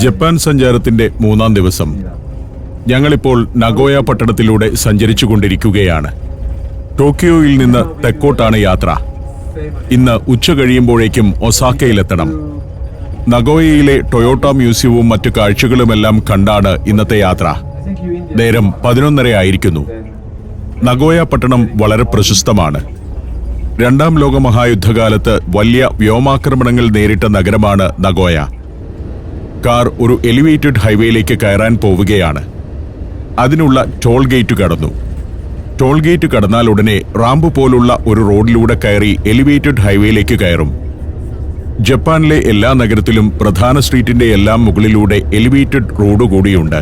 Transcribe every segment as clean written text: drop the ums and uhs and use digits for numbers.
Japan സഞ്ചാരത്തിന്റെ 3-ാം ദിവസം. ഞങ്ങളിപ്പോൾ Nagoya പട്ടണത്തിലൂടെ സഞ്ചരിച്ചുകൊണ്ടിരിക്കുകയാണ്. ടോക്കിയോയിൽ നിന്ന് തെക്കോട്ടാണ് യാത്ര. ഇന്ന് ഉച്ച കഴിയുമ്പോഴേക്കും ഒസാക്കയിലെത്തണം. നഗോയയിലെ ടൊയോട്ട മ്യൂസിയവും മറ്റു കാഴ്ചകളുമെല്ലാം കണ്ടാണ് ഇന്നത്തെ യാത്ര. നേരം 11:30 ആയിരിക്കുന്നു. നഗോയ പട്ടണം വളരെ പ്രശസ്തമാണ്. 2-ാം ലോകമഹായുദ്ധകാലത്ത് വലിയ വ്യോമാക്രമണങ്ങൾ നേരിട്ട നഗരമാണ് നഗോയ. കാർ ഒരു എലിവേറ്റഡ് ഹൈവേയിലേക്ക് കയറാൻ പോവുകയാണ്. അതിനുള്ള ടോൾ ഗേറ്റ് കടന്നു. ടോൾ ഗേറ്റ് കടന്നാൽ ഉടനെ റാമ്പ് പോലുള്ള ഒരു റോഡിലൂടെ കയറി എലിവേറ്റഡ് ഹൈവേയിലേക്ക് കയറും. ജപ്പാനിലെ എല്ലാ നഗരത്തിലും പ്രധാന സ്ട്രീറ്റിന്റെ എല്ലാം മുകളിലൂടെ എലിവേറ്റഡ് റോഡ് കൂടിയുണ്ട്.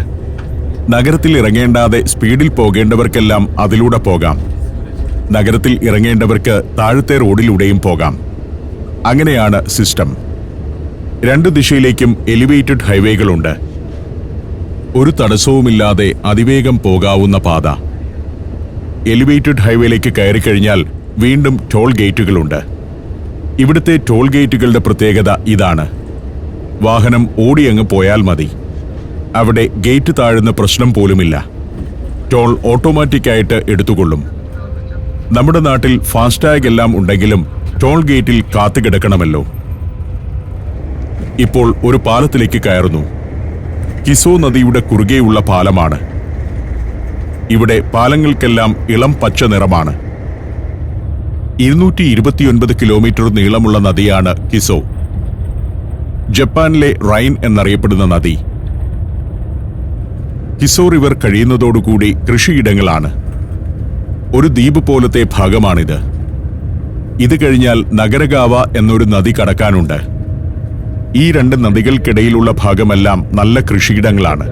നഗരത്തിൽ ഇറങ്ങേണ്ടാതെ സ്പീഡിൽ പോകേണ്ടവർക്കെല്ലാം അതിലൂടെ പോകാം. നഗരത്തിൽ ഇറങ്ങേണ്ടവർക്ക് താഴത്തെ റോഡിലൂടെയും പോകാം. അങ്ങനെയാണ് സിസ്റ്റം. 2 ദിശയിലേക്കും എലിവേറ്റഡ് ഹൈവേകളുണ്ട്. ഒരു തടസ്സവുമില്ലാതെ അതിവേഗം പോകാവുന്ന പാത. എലിവേറ്റഡ് ഹൈവേയിലേക്ക് കയറിക്കഴിഞ്ഞാൽ വീണ്ടും ടോൾ ഗേറ്റുകളുണ്ട്. ഇവിടുത്തെ ടോൾ ഗേറ്റുകളുടെ പ്രത്യേകത ഇതാണ്: വാഹനം ഓടിയങ്ങ് പോയാൽ മതി. അവിടെ ഗേറ്റ് താഴുന്ന പ്രശ്നം പോലുമില്ല. ടോൾ ഓട്ടോമാറ്റിക്കായിട്ട് എടുത്തുകൊള്ളും. നമ്മുടെ നാട്ടിൽ ഫാസ്ടാഗ് എല്ലാം ഉണ്ടെങ്കിലും ടോൾ ഗേറ്റിൽ കാത്തുകിടക്കണമല്ലോ. ഇപ്പോൾ ഒരു പാലത്തിലേക്ക് കയറുന്നു. കിസോ നദിയുടെ കുറുകെയുള്ള പാലമാണ്. ഇവിടെ പാലങ്ങൾക്കെല്ലാം ഇളം പച്ച നിറമാണ്. 229 കിലോമീറ്റർ നീളമുള്ള നദിയാണ് കിസോ. ജപ്പാനിലെ റൈൻ എന്നറിയപ്പെടുന്ന നദി. കിസോ റിവർ കഴിയുന്നതോടുകൂടി കൃഷിയിടങ്ങളാണ്. ഒരു ദ്വീപ് പോലത്തെ ഭാഗമാണിത്. ഇത് കഴിഞ്ഞാൽ നഗരഗാവ എന്നൊരു നദി കടക്കാനുണ്ട്. ഈ 2 നദികൾക്കിടയിലുള്ള ഭാഗമെല്ലാം നല്ല കൃഷിയിടങ്ങളാണ്.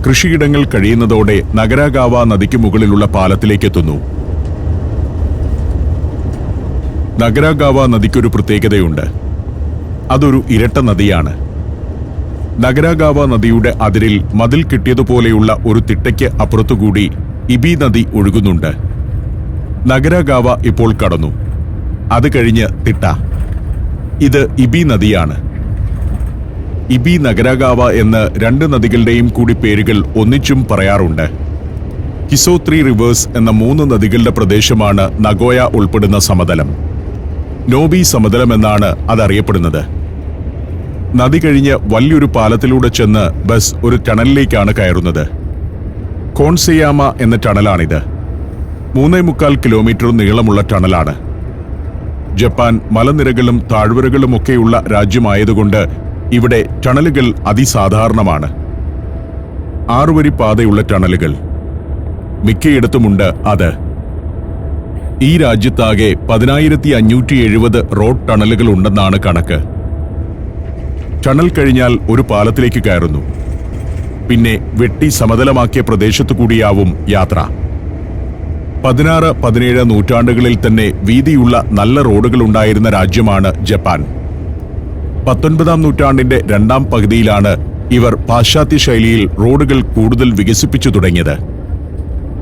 കൃഷിയിടങ്ങൾ കഴിയുന്നതോടെ നഗരഗാവ നദിക്ക് മുകളിലുള്ള പാലത്തിലേക്കെത്തുന്നു. നഗരഗാവ നദിക്കൊരു പ്രത്യേകതയുണ്ട്. അതൊരു ഇരട്ട നദിയാണ്. നഗരഗാവ നദിയുടെ അതിരിൽ മതിൽ കിട്ടിയതുപോലെയുള്ള ഒരു തിട്ടയ്ക്ക് അപ്പുറത്തുകൂടി ഇബി നദി ഒഴുകുന്നുണ്ട്. നഗരഗാവ ഇപ്പോൾ കടന്നു. അത് കഴിഞ്ഞ് തിട്ട. ഇത് ഇബി നദിയാണ്. ഇബി നഗരഗാവ എന്ന് 2 നദികളുടെയും കൂടി പേരുകൾ ഒന്നിച്ചും പറയാറുണ്ട്. കിസോ 3 റിവേഴ്സ് എന്ന 3 നദികളുടെ പ്രദേശമാണ് നഗോയ ഉൾപ്പെടുന്ന സമതലം. നോബി സമതലം എന്നാണ് അതറിയപ്പെടുന്നത്. നദി കഴിഞ്ഞ് വലിയൊരു പാലത്തിലൂടെ ചെന്ന് ബസ് ഒരു ടണലിലേക്കാണ് കയറുന്നത്. കോൺസെയാമ എന്ന ടണലാണിത്. 3.25 കിലോമീറ്റർ നീളമുള്ള ടണലാണ്. ജപ്പാൻ മലനിരകളും താഴ്വരകളുമൊക്കെയുള്ള രാജ്യമായതുകൊണ്ട് ഇവിടെ ടണലുകൾ അതിസാധാരണമാണ്. 6 വരി പാതയുള്ള ടണലുകൾ മിക്കയിടത്തുമുണ്ട്. അത് ഈ രാജ്യത്താകെ 10,570 റോഡ് ടണലുകൾ ഉണ്ടെന്നാണ് കണക്ക്. ടണൽ കഴിഞ്ഞാൽ ഒരു പാലത്തിലേക്ക് കയറുന്നു. പിന്നെ വെട്ടി സമതലമാക്കിയ പ്രദേശത്തു കൂടിയാവും യാത്ര. 16, 17 നൂറ്റാണ്ടുകളിൽ തന്നെ വീതിയുള്ള നല്ല റോഡുകൾ ഉണ്ടായിരുന്ന രാജ്യമാണ് ജപ്പാൻ. 19-ാം നൂറ്റാണ്ടിന്റെ 2-ാം പകുതിയിലാണ് ഇവർ പാശ്ചാത്യ ശൈലിയിൽ റോഡുകൾ കൂടുതൽ വികസിപ്പിച്ചു തുടങ്ങിയത്.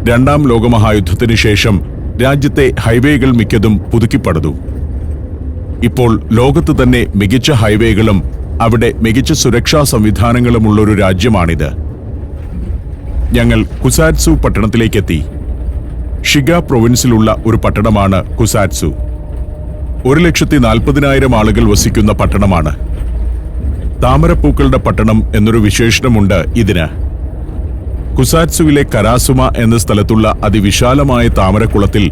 2-ാം ലോകമഹായുദ്ധത്തിനു ശേഷം രാജ്യത്തെ ഹൈവേകൾ മിക്കതും പുതുക്കിപ്പടുത്തു. ഇപ്പോൾ ലോകത്ത് തന്നെ മികച്ച ഹൈവേകളും അവിടെ മികച്ച സുരക്ഷാ സംവിധാനങ്ങളുമുള്ളൊരു രാജ്യമാണിത്. ഞങ്ങൾ കുസാറ്റ്സു പട്ടണത്തിലേക്കെത്തി. ഷിഗ പ്രൊവിൻസിലുള്ള ഒരു പട്ടണമാണ് കുസാറ്റ്സു. 1,40,000 ആളുകൾ വസിക്കുന്ന പട്ടണമാണ്. താമരപ്പൂക്കളുടെ പട്ടണം എന്നൊരു വിശേഷണമുണ്ട് ഇതിന്. കുസാറ്റ്സുവിലെ കരാസുമ എന്ന സ്ഥലത്തുള്ള അതിവിശാലമായ താമരക്കുളത്തിൽ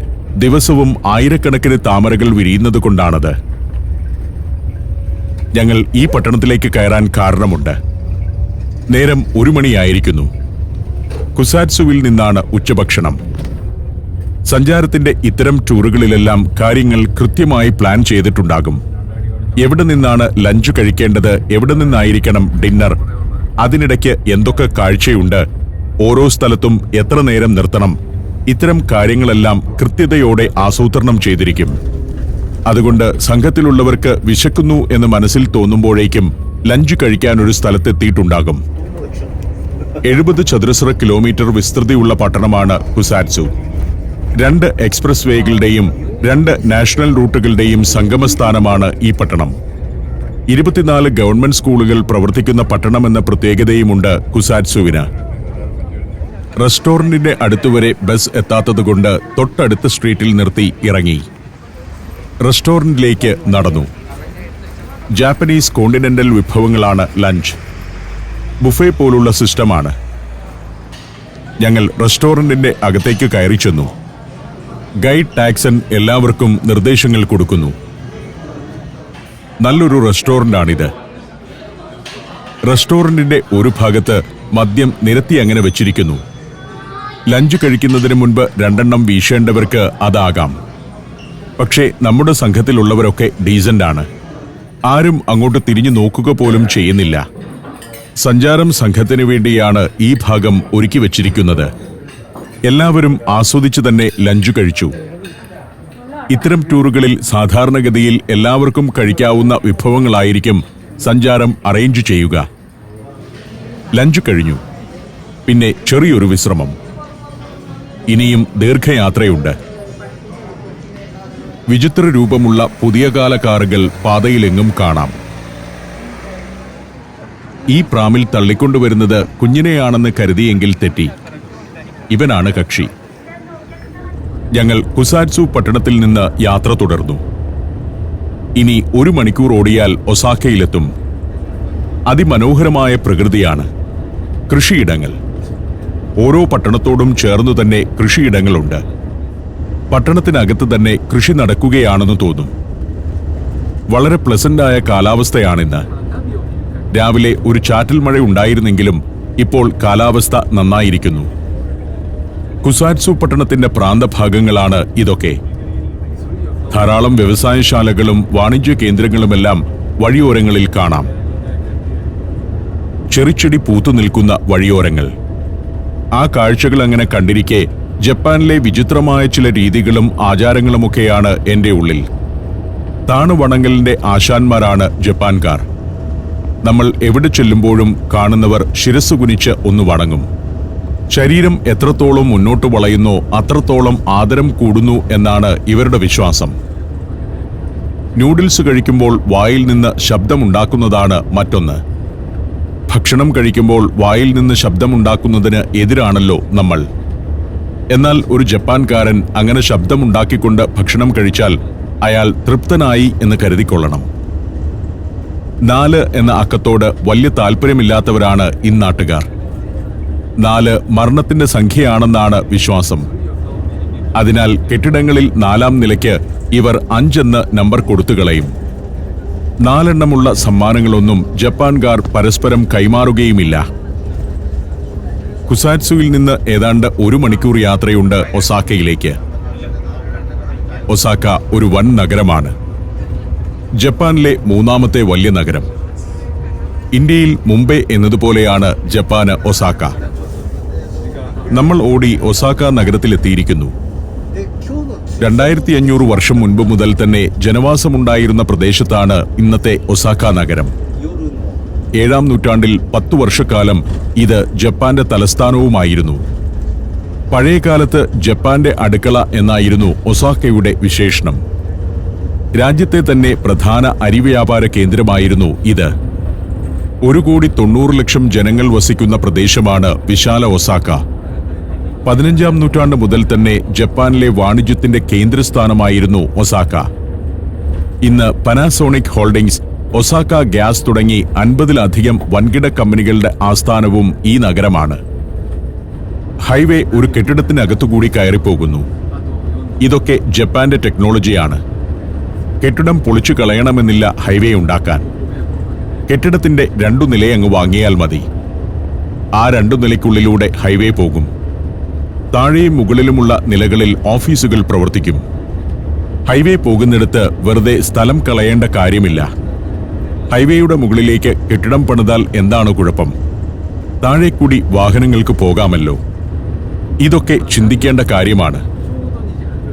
ദിവസവും ആയിരക്കണക്കിന് താമരകൾ വിരിയുന്നതുകൊണ്ടാണത്. ഞങ്ങൾ ഈ പട്ടണത്തിലേക്ക് കയറാൻ കാരണമുണ്ട്. നേരം 1 മണിയായിരിക്കുന്നു. കുസാറ്റ്സുവിൽ നിന്നാണ് ഉച്ചഭക്ഷണം. സഞ്ചാരത്തിന്റെ ഇത്തരം ടൂറുകളിലെല്ലാം കാര്യങ്ങൾ കൃത്യമായി പ്ലാൻ ചെയ്തിട്ടുണ്ടാകും. എവിടെ നിന്നാണ് ലഞ്ച് കഴിക്കേണ്ടത്, എവിടെ നിന്നായിരിക്കണം ഡിന്നർ, അതിനിടയ്ക്ക് എന്തൊക്കെ കാഴ്ചയുണ്ട്, ഓരോ സ്ഥലത്തും എത്ര നേരം നിർത്തണം, ഇത്തരം കാര്യങ്ങളെല്ലാം കൃത്യതയോടെ ആസൂത്രണം ചെയ്തിരിക്കും. അതുകൊണ്ട് സംഘത്തിലുള്ളവർക്ക് വിശക്കുന്നു എന്ന് മനസ്സിൽ തോന്നുമ്പോഴേക്കും ലഞ്ച് കഴിക്കാൻ ഒരു സ്ഥലത്തെത്തിയിട്ടുണ്ടാകും. 70 ചതുരശ്ര കിലോമീറ്റർ വിസ്തൃതിയുള്ള പട്ടണമാണ് കുസാറ്റ്സു. 2 എക്സ്പ്രസ് വേകളുടെയും 2 നാഷണൽ റൂട്ടുകളുടെയും സംഗമസ്ഥാനമാണ് ഈ പട്ടണം. 24 ഗവൺമെന്റ് സ്കൂളുകൾ പ്രവർത്തിക്കുന്ന പട്ടണമെന്ന പ്രത്യേകതയുമുണ്ട് കുസാറ്റ്സുവിന്. റെസ്റ്റോറന്റിന്റെ അടുത്തുവരെ ബസ് എത്താത്തതുകൊണ്ട് തൊട്ടടുത്ത സ്ട്രീറ്റിൽ നിർത്തി ഇറങ്ങി. റെസ്റ്റോറന്റിലേക്ക് നടന്നു. ജാപ്പനീസ് കോണ്ടിനെന്റൽ വിഭവങ്ങളാണ് ലഞ്ച്. ബുഫേ പോലുള്ള സിസ്റ്റമാണ്. ഞങ്ങൾ റെസ്റ്റോറന്റിന്റെ അകത്തേക്ക് കയറി ചെന്നു. ഗൈഡ് ടാക്സൺ എല്ലാവർക്കും നിർദ്ദേശങ്ങൾ കൊടുക്കുന്നു. നല്ലൊരു റെസ്റ്റോറന്റാണിത്. റെസ്റ്റോറന്റിന്റെ ഒരു ഭാഗത്ത് മദ്യം നിരത്തി അങ്ങനെ വെച്ചിരിക്കുന്നു. ലഞ്ച് കഴിക്കുന്നതിന് മുൻപ് 2 എണ്ണം വീശേണ്ടവർക്ക് അതാകാം. പക്ഷേ നമ്മുടെ സംഘത്തിലുള്ളവരൊക്കെ ഡീസന്റാണ്. ആരും അങ്ങോട്ട് തിരിഞ്ഞു നോക്കുക പോലും ചെയ്യുന്നില്ല. സഞ്ചാരം സംഘത്തിന് വേണ്ടിയാണ് ഈ ഭാഗം ഒരുക്കി വച്ചിരിക്കുന്നത്. എല്ലാവരും ആസ്വദിച്ചു തന്നെ ലഞ്ച് കഴിച്ചു. ഇത്തരം ടൂറുകളിൽ സാധാരണഗതിയിൽ എല്ലാവർക്കും കഴിക്കാവുന്ന വിഭവങ്ങളായിരിക്കും സഞ്ചാരം അറേഞ്ച് ചെയ്യുക. ലഞ്ച് കഴിഞ്ഞു. പിന്നെ ചെറിയൊരു വിശ്രമം. ഇനിയും ദീർഘയാത്രയുണ്ട്. വിചിത്ര രൂപമുള്ള പുതിയ കാല കാറുകൾ പാതയിലെങ്ങും കാണാം. ഈ പ്രാമിൽ തള്ളിക്കൊണ്ടുവരുന്നത് കുഞ്ഞിനെയാണെന്ന് കരുതിയെങ്കിൽ തെറ്റി. ഇവനാണ് കക്ഷി. ഞങ്ങൾ കുസാറ്റ്സു പട്ടണത്തിൽ നിന്ന് യാത്ര തുടർന്നു. ഇനി 1 മണിക്കൂർ ഓടിയാൽ ഒസാക്കയിലെത്തും. അതിമനോഹരമായ പ്രകൃതിയാണ്. കൃഷിയിടങ്ങൾ. ഓരോ പട്ടണത്തോടും ചേർന്നു തന്നെ കൃഷിയിടങ്ങളുണ്ട്. പട്ടണത്തിനകത്ത് തന്നെ കൃഷി നടക്കുകയാണെന്ന് തോന്നും. വളരെ പ്ലസന്റായ കാലാവസ്ഥയാണിന്ന്. രാവിലെ ഒരു ചാറ്റൽ മഴ ഉണ്ടായിരുന്നെങ്കിലും ഇപ്പോൾ കാലാവസ്ഥ നന്നായിരിക്കുന്നു. കുസാറ്റ്സു പട്ടണത്തിന്റെ പ്രാന്തഭാഗങ്ങളാണ് ഇതൊക്കെ. ധാരാളം വ്യവസായശാലകളും വാണിജ്യ കേന്ദ്രങ്ങളുമെല്ലാം വഴിയോരങ്ങളിൽ കാണാം. ചെറിച്ചെടി പൂത്തു നിൽക്കുന്ന വഴിയോരങ്ങൾ. ആ കാഴ്ചകൾ അങ്ങനെ കണ്ടിരിക്കെ ജപ്പാനിലെ വിചിത്രമായ ചില രീതികളും ആചാരങ്ങളുമൊക്കെയാണ് എൻ്റെ ഉള്ളിൽ. താണുവണങ്ങലിന്റെ ആശാന്മാരാണ് ജപ്പാൻകാർ. നമ്മൾ എവിടെ ചെല്ലുമ്പോഴും കാണുന്നവർ ശിരസ്സു കുനിച്ച് ഒന്ന് വണങ്ങും. ശരീരം എത്രത്തോളം മുന്നോട്ട് വളയുന്നോ അത്രത്തോളം ആദരം കൂടുന്നു എന്നാണ് ഇവരുടെ വിശ്വാസം. നൂഡിൽസ് കഴിക്കുമ്പോൾ വായിൽ നിന്ന് ശബ്ദമുണ്ടാക്കുന്നതാണ് മറ്റൊന്ന്. ഭക്ഷണം കഴിക്കുമ്പോൾ വായിൽ നിന്ന് ശബ്ദമുണ്ടാക്കുന്നതിന് എതിരാണല്ലോ നമ്മൾ. എന്നാൽ ഒരു ജപ്പാൻകാരൻ അങ്ങനെ ശബ്ദമുണ്ടാക്കിക്കൊണ്ട് ഭക്ഷണം കഴിച്ചാൽ അയാൾ തൃപ്തനായി എന്ന് കരുതിക്കൊള്ളണം. 4 എന്ന അക്കത്തോട് വലിയ താല്പര്യമില്ലാത്തവരാണ് ഇന്നാട്ടുകാർ. 4 മരണത്തിന്റെ സംഖ്യയാണെന്നാണ് വിശ്വാസം. അതിനാൽ കെട്ടിടങ്ങളിൽ 4-ാം നിലയ്ക്ക് ഇവർ 5 എന്ന് നമ്പർ കൊടുത്തുകളയും. 4 എണ്ണമുള്ള സമ്മാനങ്ങളൊന്നും ജപ്പാൻകാർ പരസ്പരം കൈമാറുകയുമില്ല. കുസാറ്റ്സുവിൽ നിന്ന് ഏതാണ്ട് 1 മണിക്കൂർ യാത്രയുണ്ട് ഒസാക്കയിലേക്ക്. ഒസാക്ക ഒരു വൻ നഗരമാണ്. ജപ്പാനിലെ 3ാമത്തെ വലിയ നഗരം. ഇന്ത്യയിൽ മുംബൈ എന്നതുപോലെയാണ് ജപ്പാന് ഒസാക്ക. നമ്മൾ ഓടി ഒസാക്ക നഗരത്തിലെത്തിയിരിക്കുന്നു. 2500 വർഷം മുൻപ് മുതൽ തന്നെ ജനവാസമുണ്ടായിരുന്ന പ്രദേശത്താണ് ഇന്നത്തെ ഒസാക്ക നഗരം. 7-ാം നൂറ്റാണ്ടിൽ 10 വർഷക്കാലം ഇത് ജപ്പാന്റെ തലസ്ഥാനവുമായിരുന്നു. പഴയകാലത്ത് ജപ്പാന്റെ അടുക്കള എന്നായിരുന്നു ഒസാക്കയുടെ വിശേഷണം. രാജ്യത്തെ തന്നെ പ്രധാന അരിവ്യാപാര കേന്ദ്രമായിരുന്നു ഇത്. 1,90,00,000 ജനങ്ങൾ വസിക്കുന്ന പ്രദേശമാണ് വിശാല ഒസാക്ക. 15-ാം നൂറ്റാണ്ട് മുതൽ തന്നെ ജപ്പാനിലെ വാണിജ്യത്തിന്റെ കേന്ദ്രസ്ഥാനമായിരുന്നു ഒസാക്ക. ഇന്ന് പനാസോണിക് ഹോൾഡിംഗ്സ്, ഒസാക്ക ഗ്യാസ് തുടങ്ങി 50-ലധികം വൻകിട കമ്പനികളുടെ ആസ്ഥാനവും ഈ നഗരമാണ്. ഹൈവേ ഒരു കെട്ടിടത്തിനകത്തുകൂടി കയറിപ്പോകുന്നു. ഇതൊക്കെ ജപ്പാന്റെ ടെക്നോളജിയാണ്. കെട്ടിടം പൊളിച്ചു കളയണമെന്നില്ല ഹൈവേ ഉണ്ടാക്കാൻ. കെട്ടിടത്തിന്റെ 2 നിലയങ്ങ് വാങ്ങിയാൽ മതി. ആ 2 നിലയ്ക്കുള്ളിലൂടെ ഹൈവേ പോകും. താഴെയും മുകളിലുമുള്ള നിലകളിൽ ഓഫീസുകൾ പ്രവർത്തിക്കും. ഹൈവേ പോകുന്നിടത്ത് വെറുതെ സ്ഥലം കളയേണ്ട കാര്യമില്ല. ഹൈവേയുടെ മുകളിലേക്ക് കെട്ടിടം പണിതാൽ എന്താണ് കുഴപ്പം? താഴേക്കൂടി വാഹനങ്ങൾക്ക് പോകാമല്ലോ. ഇതൊക്കെ ചിന്തിക്കേണ്ട കാര്യമാണ്.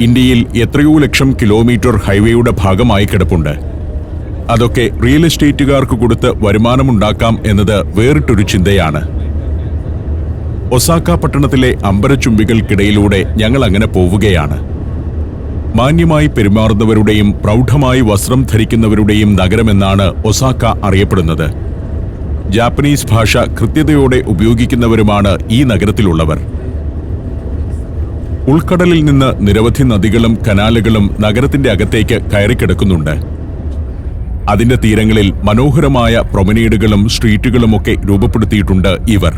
ഇന്ത്യയിൽ എത്രയോ ലക്ഷം കിലോമീറ്റർ ഹൈവേയുടെ ഭാഗമായി കിടപ്പുണ്ട്. അതൊക്കെ റിയൽ എസ്റ്റേറ്റുകാർക്ക് കൊടുത്ത് വരുമാനമുണ്ടാക്കാം എന്നത് വേറിട്ടൊരു ചിന്തയാണ്. ഒസാക്ക പട്ടണത്തിലെ അമ്പരച്ചുംബികൾക്കിടയിലൂടെ ഞങ്ങൾ അങ്ങനെ പോവുകയാണ്. മാന്യമായി പെരുമാറുന്നവരുടെയും പ്രൗഢമായി വസ്ത്രം ധരിക്കുന്നവരുടെയും നഗരമെന്നാണ് ഒസാക്ക അറിയപ്പെടുന്നത്. ജാപ്പനീസ് ഭാഷ കൃത്യതയോടെ ഉപയോഗിക്കുന്നവരുമാണ് ഈ നഗരത്തിലുള്ളവർ. ഉൾക്കടലിൽ നിന്ന് നിരവധി നദികളും കനാലുകളും നഗരത്തിന്റെ അകത്തേക്ക് കയറിക്കിടക്കുന്നുണ്ട്. അതിന്റെ തീരങ്ങളിൽ മനോഹരമായ പ്രൊമനേഡുകളും സ്ട്രീറ്റുകളുമൊക്കെ രൂപപ്പെടുത്തിയിട്ടുണ്ട് ഇവർ.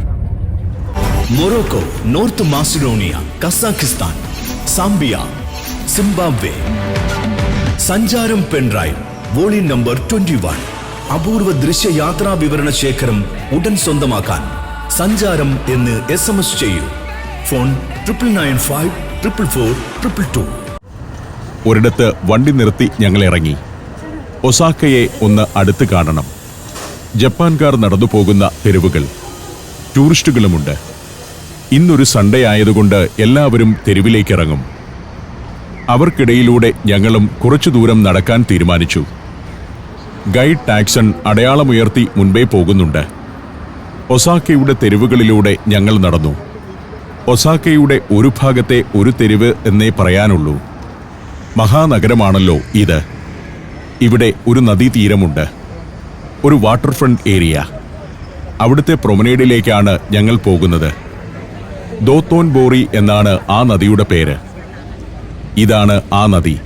Morocco, north Macedonia, Kazakhstan, Zambia, Zimbabwe. സഞ്ചാരം പെൻഡ്രൈവ് വോളിയം നമ്പർ 21. അപൂർവ ദൃശ്യയാത്രാ വിവരണ ശേഖരം ഉടൻ സ്വന്തമാക്കാൻ സഞ്ചാരം എന്ന് SMS ചെയ്യൂ. ഫോൺ 9995444222. ഒരിടത്ത് വണ്ടി നിർത്തി ഞങ്ങൾ ഇറങ്ങി. ഒസാക്കയെ ഒന്ന് അടുത്ത് കാണണം. ജപ്പാൻകാർ നടന്നു പോകുന്ന തെരുവുകൾ, ടൂറിസ്റ്റുകളുമുണ്ട്. ഇന്നൊരു സൺഡേ ആയതുകൊണ്ട് എല്ലാവരും തെരുവിലേക്കിറങ്ങും. അവർക്കിടയിലൂടെ ഞങ്ങളും കുറച്ചു ദൂരം നടക്കാൻ തീരുമാനിച്ചു. ഗൈഡ് ടാക്സൺ അടയാളമുയർത്തി മുൻപേ പോകുന്നുണ്ട്. ഒസാക്കയുടെ തെരുവുകളിലൂടെ ഞങ്ങൾ നടന്നു. ഒസാക്കയുടെ ഒരു ഭാഗത്തെ ഒരു തെരുവ് എന്നേ പറയാനുള്ളൂ. മഹാനഗരമാണല്ലോ ഇത്. ഇവിടെ ഒരു നദീതീരമുണ്ട്, ഒരു വാട്ടർ ഫ്രണ്ട് ഏരിയ. അവിടുത്തെ പ്രൊമനേഡിലേക്കാണ് ഞങ്ങൾ പോകുന്നത്. ദോത്തോൻ ബോറി എന്നാണ് ആ നദിയുടെ പേര്. ഇതാണ് ആ നദി,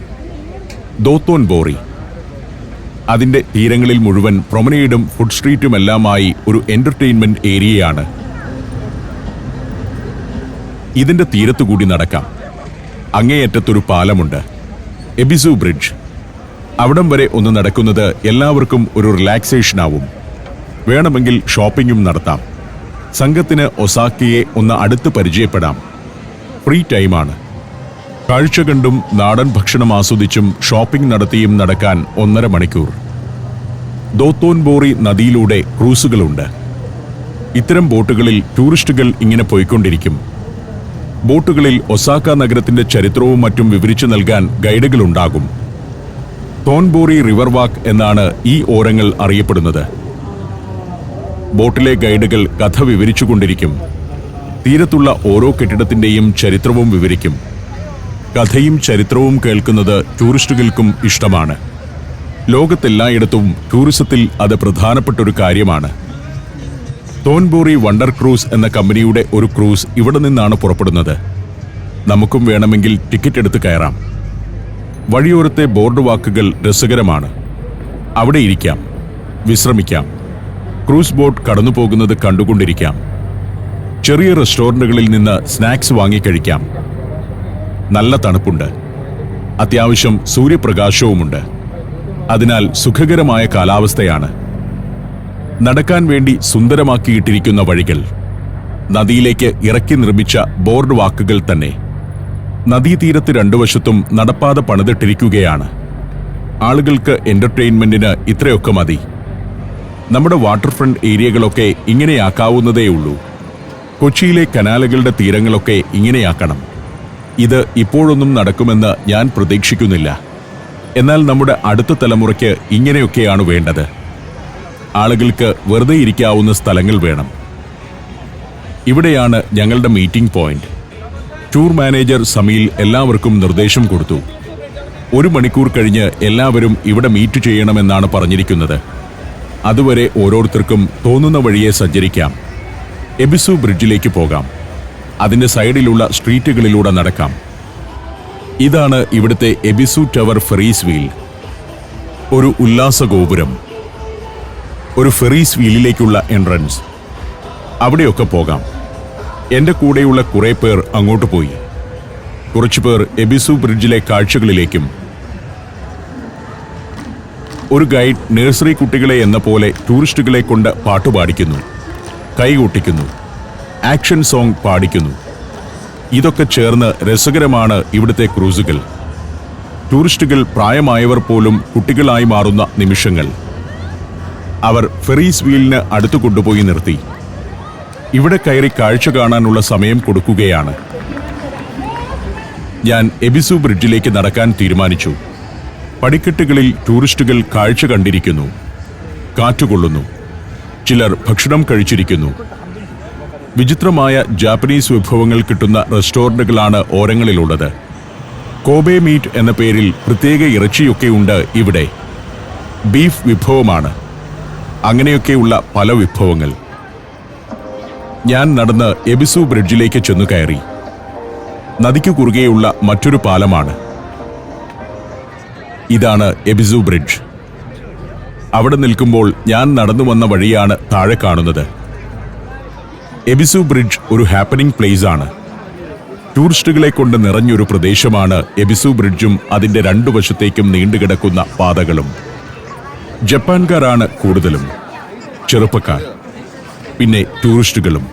ദോത്തോൻ ബോറി. അതിന്റെ തീരങ്ങളിൽ മുഴുവൻ പ്രൊമനേഡും ഫുഡ് സ്ട്രീറ്റുമെല്ലാമായി ഒരു എന്റർടൈൻമെന്റ് ഏരിയയാണ്. ഇതിന്റെ തീരത്തുകൂടി നടക്കാം. അങ്ങേയറ്റത്തൊരു പാലമുണ്ട്, എബിസു ബ്രിഡ്ജ്. അവിടം വരെ ഒന്ന് നടക്കുന്നത് എല്ലാവർക്കും ഒരു റിലാക്സേഷനാവും. വേണമെങ്കിൽ ഷോപ്പിംഗും നടത്താം. സംഘത്തിന് ഒസാക്കയെ ഒന്ന് അടുത്ത് പരിചയപ്പെടാം. ഫ്രീ ടൈമാണ്. കാഴ്ച കണ്ടും നാടൻ ഭക്ഷണം ആസ്വദിച്ചും ഷോപ്പിംഗ് നടത്തിയും നടക്കാൻ 1.5 മണിക്കൂർ. ദോത്തോൻ ബോറി നദിയിലൂടെ ക്രൂസുകളുണ്ട്. ഇത്തരം ബോട്ടുകളിൽ ടൂറിസ്റ്റുകൾ ഇങ്ങനെ പോയിക്കൊണ്ടിരിക്കും. ബോട്ടുകളിൽ ഒസാക്ക നഗരത്തിന്റെ ചരിത്രവും മറ്റും വിവരിച്ചു നൽകാൻ ഗൈഡുകളുണ്ടാകും. തോൻബോറി റിവർ വാക്ക് എന്നാണ് ഈ ഓരങ്ങൾ അറിയപ്പെടുന്നത്. ബോട്ടിലെ ഗൈഡുകൾ കഥ വിവരിച്ചുകൊണ്ടിരിക്കും. തീരത്തുള്ള ഓരോ കെട്ടിടത്തിന്റെയും ചരിത്രവും വിവരിക്കും. കഥയും ചരിത്രവും കേൾക്കുന്നത് ടൂറിസ്റ്റുകൾക്കും ഇഷ്ടമാണ്. ലോകത്തെല്ലായിടത്തും ടൂറിസത്തിൽ അത് പ്രധാനപ്പെട്ടൊരു കാര്യമാണ്. തോൻബോറി വണ്ടർ ക്രൂസ് എന്ന കമ്പനിയുടെ ഒരു ക്രൂസ് ഇവിടെ നിന്നാണ് പുറപ്പെടുന്നത്. നമുക്കും വേണമെങ്കിൽ ടിക്കറ്റ് എടുത്ത് കയറാം. വഴിയോരത്തെ ബോർഡ് വാക്കുകൾ രസകരമാണ്. അവിടെ ഇരിക്കാം, വിശ്രമിക്കാം, ക്രൂസ് ബോട്ട് കടന്നുപോകുന്നത് കണ്ടുകൊണ്ടിരിക്കാം. ചെറിയ റെസ്റ്റോറന്റുകളിൽ നിന്ന് സ്നാക്സ് വാങ്ങിക്കഴിക്കാം. നല്ല തണുപ്പുണ്ട്, അത്യാവശ്യം സൂര്യപ്രകാശവുമുണ്ട്. അതിനാൽ സുഖകരമായ കാലാവസ്ഥയാണ്. നടക്കാൻ വേണ്ടി സുന്ദരമാക്കിയിട്ടിരിക്കുന്ന വഴികൾ, നദിയിലേക്ക് ഇറക്കി നിർമ്മിച്ച ബോർഡ് വാക്കുകൾ തന്നെ. നദീതീരത്ത് രണ്ടു വശത്തും നടപ്പാത പണിതിട്ടിരിക്കുകയാണ്. ആളുകൾക്ക് എന്റർടൈൻമെന്റിന് ഇത്രയൊക്കെ മതി. നമ്മുടെ വാട്ടർ ഫ്രണ്ട് ഏരിയകളൊക്കെ ഇങ്ങനെയാക്കാവുന്നതേയുള്ളൂ. കൊച്ചിയിലെ കനാലുകളുടെ തീരങ്ങളൊക്കെ ഇങ്ങനെയാക്കണം. ഇത് ഇപ്പോഴൊന്നും നടക്കുമെന്ന് ഞാൻ പ്രതീക്ഷിക്കുന്നില്ല. എന്നാൽ നമ്മുടെ അടുത്ത തലമുറയ്ക്ക് ഇങ്ങനെയൊക്കെയാണ് വേണ്ടത്. ആളുകൾക്ക് വെറുതെ ഇരിക്കാവുന്ന സ്ഥലങ്ങൾ വേണം. ഇവിടെയാണ് ഞങ്ങളുടെ meeting point. Tour manager Sameel എല്ലാവർക്കും നിർദ്ദേശം കൊടുത്തു. 1 മണിക്കൂർ കഴിഞ്ഞ് എല്ലാവരും ഇവിടെ മീറ്റ് ചെയ്യണമെന്നാണ് പറഞ്ഞിരിക്കുന്നത്. അതുവരെ ഓരോരുത്തർക്കും തോന്നുന്ന വഴിയെ സഞ്ചരിക്കാം. എബിസു ബ്രിഡ്ജിലേക്ക് പോകാം. അതിന്റെ സൈഡിലുള്ള സ്ട്രീറ്റുകളിലൂടെ നടക്കാം. ഇതാണ് ഇവിടുത്തെ എബിസു ടവർ ഫെറീസ് വീൽ, ഒരു ഉല്ലാസ ഗോപുരം. ഒരു ഫെറീസ് വീലിലേക്കുള്ള എൻട്രൻസ്. അവിടെയൊക്കെ പോകാം. എന്റെ കൂടെയുള്ള കുറെ പേർ അങ്ങോട്ട് പോയി. കുറച്ചുപേർ എബിസു ബ്രിഡ്ജിലെ കാഴ്ചകളിലേക്കും. ഒരു ഗൈഡ് നഴ്സറി കുട്ടികളെ എന്ന പോലെ ടൂറിസ്റ്റുകളെ കൊണ്ട് പാട്ടുപാടിക്കുന്നു, കൈകൊട്ടിക്കുന്നു, ആക്ഷൻ സോങ് പാടിക്കുന്നു. ഇതൊക്കെ ചേർന്ന് രസകരമാണ് ഇവിടുത്തെ ക്രൂസുകൾ. ടൂറിസ്റ്റുകൾ പ്രായമായവർ പോലും കുട്ടികളായി മാറുന്ന നിമിഷങ്ങൾ. അവർ ഫെറീസ് വീലിന് അടുത്തു കൊണ്ടുപോയി നിർത്തി. ഇവിടെ കയറി കാഴ്ച കാണാനുള്ള സമയം കൊടുക്കുകയാണ്. ഞാൻ എബിസു ബ്രിഡ്ജിലേക്ക് നടക്കാൻ തീരുമാനിച്ചു. പടിക്കെട്ടുകളിൽ ടൂറിസ്റ്റുകൾ കാഴ്ച കണ്ടിരിക്കുന്നു, കാറ്റുകൊള്ളുന്നു. ചിലർ ഭക്ഷണം കഴിച്ചിരിക്കുന്നു. വിചിത്രമായ ജാപ്പനീസ് വിഭവങ്ങൾ കിട്ടുന്ന റെസ്റ്റോറന്റുകളാണ് ഓരങ്ങളിലുള്ളത്. കോബെ മീറ്റ് എന്ന പേരിൽ പ്രത്യേക ഇറച്ചിയൊക്കെയുണ്ട് ഇവിടെ. ബീഫ് വിഭവമാണ്. അങ്ങനെയൊക്കെയുള്ള പല വിഭവങ്ങൾ. ഞാൻ നടന്ന് എബിസു ബ്രിഡ്ജിലേക്ക് ചെന്നു കയറി. നദിക്കു കുറുകെയുള്ള മറ്റൊരു പാലമാണ്. ഇതാണ് എബിസു ബ്രിഡ്ജ്. അവിടെ നിൽക്കുമ്പോൾ ഞാൻ നടന്നു വന്ന വഴിയാണ് താഴെ കാണുന്നത്. എബിസു ബ്രിഡ്ജ് ഒരു ഹാപ്പനിംഗ് പ്ലേസ് ആണ്. ടൂറിസ്റ്റുകളെ കൊണ്ട് നിറഞ്ഞൊരു പ്രദേശമാണ് എബിസു ബ്രിഡ്ജും അതിന്റെ രണ്ടു വശത്തേക്കും നീണ്ടുകിടക്കുന്ന പാതകളും. ജപ്പാൻകാരാണ് കൂടുതലും, ചെറുപ്പക്കാർ, പിന്നെ ടൂറിസ്റ്റുകളും.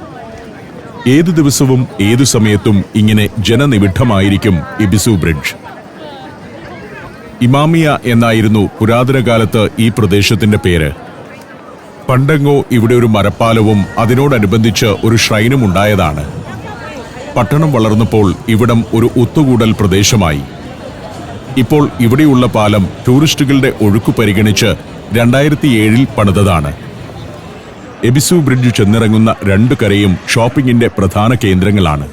ഏതു ദിവസവും ഏതു സമയത്തും ഇങ്ങനെ ജനനിബിഡമായിരിക്കും എബിസു ബ്രിഡ്ജ്. ഇമാമിയ എന്നായിരുന്നു പുരാതന കാലത്ത് ഈ പ്രദേശത്തിന്റെ പേര്. പണ്ടെങ്ങോ ഇവിടെ ഒരു മരപ്പാലവും അതിനോടനുബന്ധിച്ച് ഒരു ഷ്രൈനും ഉണ്ടായതാണ്. പട്ടണം വളർന്നപ്പോൾ ഇവിടം ഒരു ഒത്തുകൂടൽ പ്രദേശമായി. ഇപ്പോൾ ഇവിടെയുള്ള പാലം ടൂറിസ്റ്റുകളുടെ ഒഴുക്കു പരിഗണിച്ച് 2007 പണിതതാണ്. എബിസു ബ്രിഡ്ജ് ചെന്നിറങ്ങുന്ന രണ്ടു കരയും ഷോപ്പിംഗിന്റെ പ്രധാന കേന്ദ്രങ്ങളാണ്.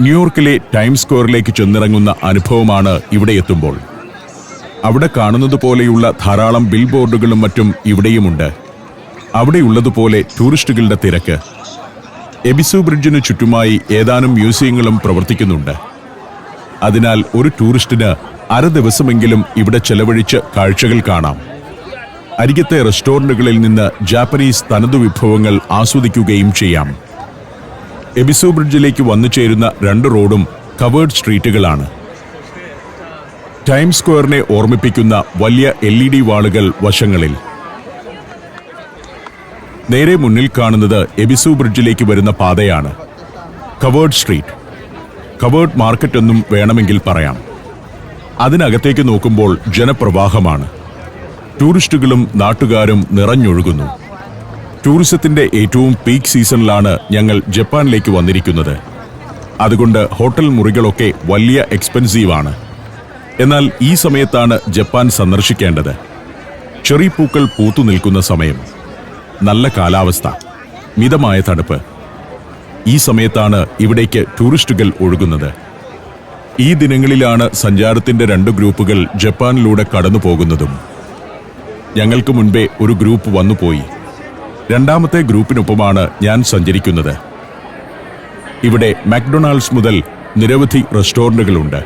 ന്യൂയോർക്കിലെ ടൈംസ് സ്ക്വയറിലേക്ക് ചെന്നിറങ്ങുന്ന അനുഭവമാണ് ഇവിടെ എത്തുമ്പോൾ. അവിടെ കാണുന്നത് പോലെയുള്ള ധാരാളം ബിൽ ബോർഡുകളും മറ്റും ഇവിടെയുമുണ്ട്. അവിടെയുള്ളതുപോലെ ടൂറിസ്റ്റുകളുടെ തിരക്ക്. എബിസു ബ്രിഡ്ജിനു ചുറ്റുമായി ഏതാനും മ്യൂസിയങ്ങളും പ്രവർത്തിക്കുന്നുണ്ട്. അതിനാൽ ഒരു ടൂറിസ്റ്റിന് അര ദിവസമെങ്കിലും ഇവിടെ ചെലവഴിച്ച് കാഴ്ചകൾ കാണാം. അരികത്തെ റെസ്റ്റോറന്റുകളിൽ നിന്ന് ജാപ്പനീസ് തനതു വിഭവങ്ങൾ ആസ്വദിക്കുകയും ചെയ്യാം. എബിസു ബ്രിഡ്ജിലേക്ക് വന്നു ചേരുന്ന രണ്ട് റോഡും കവേർഡ് സ്ട്രീറ്റുകളാണ്. ടൈംസ് സ്ക്വയറിനെ ഓർമ്മിപ്പിക്കുന്ന വലിയ LED വാളുകൾ വശങ്ങളിൽ. നേരെ മുന്നിൽ കാണുന്നത് എബിസു ബ്രിഡ്ജിലേക്ക് വരുന്ന പാതയാണ്. കവേർഡ് സ്ട്രീറ്റ്, കവേർഡ് മാർക്കറ്റ് എന്നും വേണമെങ്കിൽ പറയാം. അതിനകത്തേക്ക് നോക്കുമ്പോൾ ജനപ്രവാഹമാണ്. ടൂറിസ്റ്റുകളും നാട്ടുകാരും നിറഞ്ഞൊഴുകുന്നു. ടൂറിസത്തിന്റെ ഏറ്റവും പീക്ക് സീസണിലാണ് ഞങ്ങൾ ജപ്പാനിലേക്ക് വന്നിരിക്കുന്നത്. അതുകൊണ്ട് ഹോട്ടൽ മുറികളൊക്കെ വലിയ എക്സ്പെൻസീവാണ്. എന്നാൽ ഈ സമയത്താണ് ജപ്പാൻ സന്ദർശിക്കേണ്ടത്. ചെറി പൂക്കൾ പൂത്തു നിൽക്കുന്ന സമയം, നല്ല കാലാവസ്ഥ, മിതമായ തണുപ്പ്. ഈ സമയത്താണ് ഇവിടേക്ക് ടൂറിസ്റ്റുകൾ ഒഴുകുന്നത്. ഈ ദിനങ്ങളിലാണ് സഞ്ചാരത്തിന്റെ രണ്ട് ഗ്രൂപ്പുകൾ ജപ്പാനിലൂടെ കടന്നു പോകുന്നതും. ഞങ്ങൾക്ക് മുൻപേ ഒരു ഗ്രൂപ്പ് വന്നുപോയി. രണ്ടാമത്തെ ഗ്രൂപ്പിനൊപ്പമാണ് ഞാൻ സഞ്ചരിക്കുന്നത്. ഇവിടെ മക്ഡൊണാൾഡ്സ് മുതൽ നിരവധി റെസ്റ്റോറന്റുകളുണ്ട്.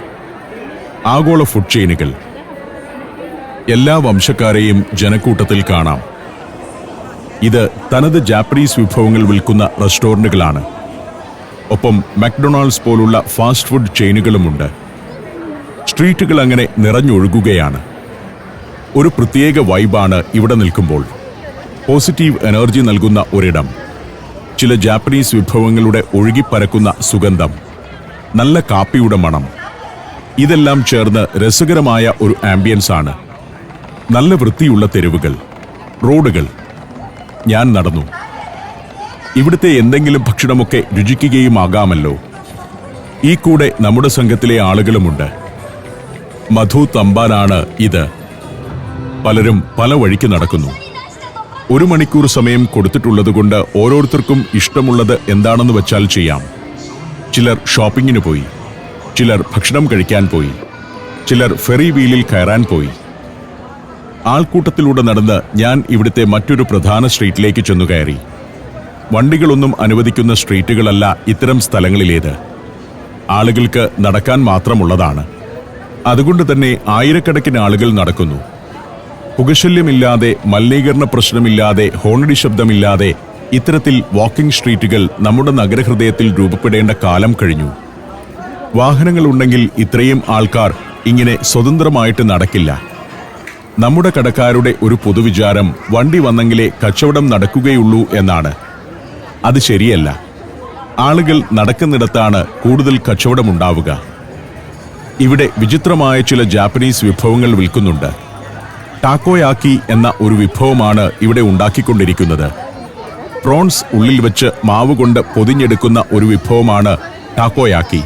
ആഗോള ഫുഡ് ചെയിനുകൾ. എല്ലാ വംശക്കാരെയും ജനക്കൂട്ടത്തിൽ കാണാം. ഇത് തനത് ജാപ്പനീസ് വിഭവങ്ങൾ വിൽക്കുന്ന റെസ്റ്റോറന്റുകളാണ്. ഒപ്പം മക്ഡൊണാൾഡ്സ് പോലുള്ള ഫാസ്റ്റ് ഫുഡ് ചെയിനുകളുമുണ്ട്. സ്ട്രീറ്റുകൾ അങ്ങനെ നിറഞ്ഞൊഴുകുകയാണ്. ഒരു പ്രത്യേക വൈബാണ് ഇവിടെ നിൽക്കുമ്പോൾ. പോസിറ്റീവ് എനർജി നൽകുന്ന ഒരിടം. ചില ജാപ്പനീസ് വിഭവങ്ങളുടെ ഒഴുകിപ്പരക്കുന്ന സുഗന്ധം, നല്ല കാപ്പിയുടെ മണം, ഇതെല്ലാം ചേർന്ന് രസകരമായ ഒരു ആംബിയൻസ് ആണ്. നല്ല വൃത്തിയുള്ള തെരുവുകൾ, റോഡുകൾ. ഞാൻ നടന്നു. ഇവിടുത്തെ എന്തെങ്കിലും ഭക്ഷണമൊക്കെ രുചിക്കുകയുമാകാമല്ലോ. ഈ കൂടെ നമ്മുടെ സംഘത്തിലെ ആളുകളുമുണ്ട്. മധു തമ്പാനാണ് ഇത്. പലരും പല വഴിക്ക് നടക്കുന്നു. 1 മണിക്കൂർ സമയം കൊടുത്തിട്ടുള്ളതുകൊണ്ട് ഓരോരുത്തർക്കും ഇഷ്ടമുള്ളത് എന്താണെന്ന് വെച്ചാൽ ചെയ്യാം. ചിലർ ഷോപ്പിങ്ങിന് പോയി, ചിലർ ഭക്ഷണം കഴിക്കാൻ പോയി, ചിലർ ഫെറി വീലിൽ കയറാൻ പോയി. ആൾക്കൂട്ടത്തിലൂടെ നടന്ന് ഞാൻ ഇവിടുത്തെ മറ്റൊരു പ്രധാന സ്ട്രീറ്റിലേക്ക് ചെന്നു കയറി. വണ്ടികളൊന്നും അനുവദിക്കുന്ന സ്ട്രീറ്റുകളല്ല ഇത്തരം സ്ഥലങ്ങളിലേത്. ആളുകൾക്ക് നടക്കാൻ മാത്രമുള്ളതാണ്. അതുകൊണ്ട് തന്നെ ആയിരക്കണക്കിന് ആളുകൾ നടക്കുന്നു. പുകശല്യമില്ലാതെ, മലിനീകരണ പ്രശ്നമില്ലാതെ, ഹോണടി ശബ്ദമില്ലാതെ ഇത്തരത്തിൽ വാക്കിംഗ് സ്ട്രീറ്റുകൾ നമ്മുടെ നഗരഹൃദയത്തിൽ രൂപപ്പെടേണ്ട കാലം കഴിഞ്ഞു. വാഹനങ്ങളുണ്ടെങ്കിൽ ഇത്രയും ആൾക്കാർ ഇങ്ങനെ സ്വതന്ത്രമായിട്ട് നടക്കില്ല. നമ്മുടെ കടക്കാരുടെ ഒരു പൊതുവിചാരം വണ്ടി വന്നെങ്കിലേ കച്ചവടം നടക്കുകയുള്ളൂ എന്നാണ്. അത് ശരിയല്ല. ആളുകൾ നടക്കുന്നിടത്താണ് കൂടുതൽ കച്ചവടമുണ്ടാവുക. ഇവിടെ വിചിത്രമായ ചില ജാപ്പനീസ് വിഭവങ്ങൾ വിൽക്കുന്നുണ്ട്. ടാക്കോയാക്കി എന്ന ഒരു വിഭവമാണ് ഇവിടെ ഉണ്ടാക്കിക്കൊണ്ടിരിക്കുന്നത്. പ്രോൺസ് ഉള്ളിൽ വെച്ച് മാവ് കൊണ്ട് പൊതിഞ്ഞെടുക്കുന്ന ഒരു വിഭവമാണ് ടാക്കോയാക്കി.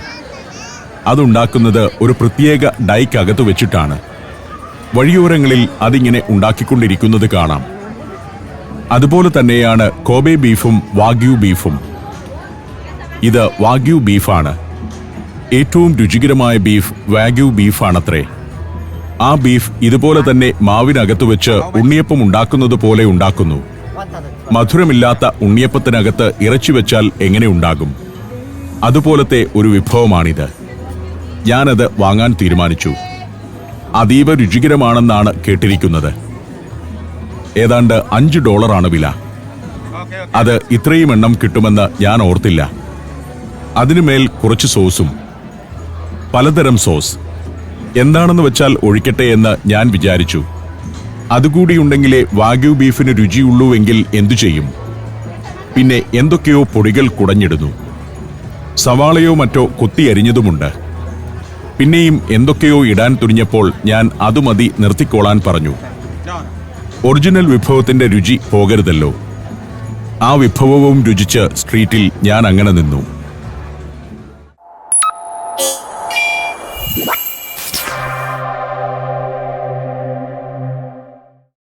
അതുണ്ടാക്കുന്നത് ഒരു പ്രത്യേക ഡൈക്കകത്ത് വെച്ചിട്ടാണ്. വഴിയോരങ്ങളിൽ അതിങ്ങനെ ഉണ്ടാക്കിക്കൊണ്ടിരിക്കുന്നത് കാണാം. അതുപോലെ തന്നെയാണ് കോബെ ബീഫും വാഗ്യു ബീഫും. ഇത് വാഗ്യു ബീഫാണ്. ഏറ്റവും രുചികരമായ ബീഫ് വാഗ്യൂ ബീഫാണത്രേ. ആ ബീഫ് ഇതുപോലെ തന്നെ മാവിനകത്ത് വെച്ച് ഉണ്ണിയപ്പം ഉണ്ടാക്കുന്നത് പോലെ ഉണ്ടാക്കുന്നു. മധുരമില്ലാത്ത ഉണ്ണിയപ്പത്തിനകത്ത് ഇറച്ചി വെച്ചാൽ എങ്ങനെ ഉണ്ടാകും? അതുപോലത്തെ ഒരു വിഭവമാണിത്. ഞാനത് വാങ്ങാൻ തീരുമാനിച്ചു. അതീവ രുചികരമാണെന്നാണ് കേട്ടിരിക്കുന്നത്. ഏതാണ്ട് $5 വില. അത് ഇത്രയും എണ്ണം കിട്ടുമെന്ന് ഞാൻ ഓർത്തില്ല. അതിനുമേൽ കുറച്ച് സോസും, പലതരം സോസ്. എന്താണെന്ന് വെച്ചാൽ ഒഴിക്കട്ടെ എന്ന് ഞാൻ വിചാരിച്ചു. അതുകൂടിയുണ്ടെങ്കിലേ വാഗ്യൂ ബീഫിന് രുചിയുള്ളൂവെങ്കിൽ എന്തു ചെയ്യും? പിന്നെ എന്തൊക്കെയോ പൊടികൾ കുടഞ്ഞിടുന്നു. സവാളയോ മറ്റോ കൊത്തിയരിഞ്ഞതുമുണ്ട്. പിന്നെയും എന്തൊക്കെയോ ഇടാൻ തുനിഞ്ഞപ്പോൾ ഞാൻ അതുമതി നിർത്തിക്കോളാൻ പറഞ്ഞു. ഒറിജിനൽ വിഭവത്തിന്റെ രുചി പോകരുതല്ലോ. ആ വിഭവവും രുചിച്ച് സ്ട്രീറ്റിൽ ഞാൻ അങ്ങനെ നിന്നു.